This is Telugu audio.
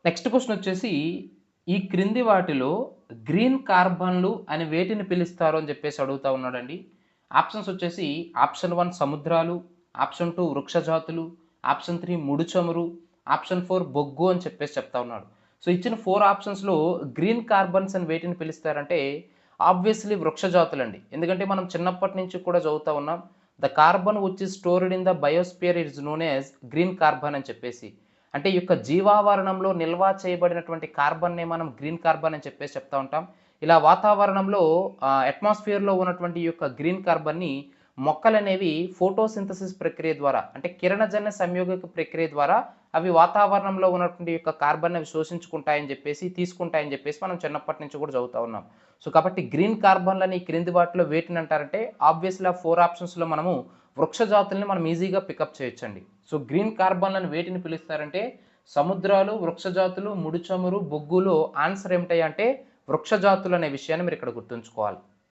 నెక్స్ట్ క్వెషన్ వచ్చేసి, ఈ క్రింది వాటిలో గ్రీన్ కార్బన్‌లు అని వేటిని పిలుస్తారు అని చెప్పేసి అడుగుతా ఉన్నాడండి. ఆప్షన్స్ వచ్చేసి ఆప్షన్ 1 సముద్రాలు, ఆప్షన్ 2 వృక్ష జాతులు, ఆప్షన్ 3 ముడి చమురు, ఆప్షన్ 4 బొగ్గు అని చెప్పేసి చెప్తా ఉన్నాడు. సో, ఇచ్చిన 4 ఆప్షన్స్‌లో గ్రీన్ కార్బన్స్ అని వేటిని పిలుస్తారంటే ఆబ్వియస్‌లీ వృక్ష జాతులండి. ఎందుకంటే మనం చిన్నప్పటి నుంచి కూడా చదువుతా ఉన్నాం. The carbon which is stored in the biosphere is known as green carbon అని చెప్పేసి. అంటే ఈ యొక్క జీవావరణంలో నిల్వ చేయబడినటువంటి కార్బన్‌నే మనం గ్రీన్ కార్బన్ అని చెప్పేసి చెప్తా ఉంటాం. ఇలా వాతావరణంలో అట్మాస్ఫియర్‌లో ఉన్నటువంటి ఈ యొక్క గ్రీన్ కార్బన్‌ని మొక్కలనేవి ఫోటోసింథసిస్ ప్రక్రియ ద్వారా అంటే కిరణజన్య సంయోగక ప్రక్రియ ద్వారా అవి వాతావరణంలో ఉన్నటువంటి యొక్క కార్బన్‌ని అవి శోషించుకుంటాయని చెప్పేసి, తీసుకుంటాయని చెప్పేసి మనం చిన్నప్పటి నుంచి కూడా చదువుతా ఉన్నాం. సో, కాబట్టి గ్రీన్ కార్బన్‌లని ఈ క్రింది వాటిలో వేటిని అంటారంటే ఆబ్వియస్‌లీ ఆ 4 ఆప్షన్స్‌లో మనము వృక్ష జాతుల్ని మనం ఈజీగా పికప్ చేయొచ్చండి. సో, గ్రీన్ కార్బన్‌లను వేటిని పిలుస్తారంటే సముద్రాలు, వృక్ష జాతులు, ముడి చమురు, బొగ్గులో ఆన్సర్ ఏమిటయ్యా అంటే వృక్ష జాతులు అనే విషయాన్ని మీరు ఇక్కడ గుర్తుంచుకోవాలి.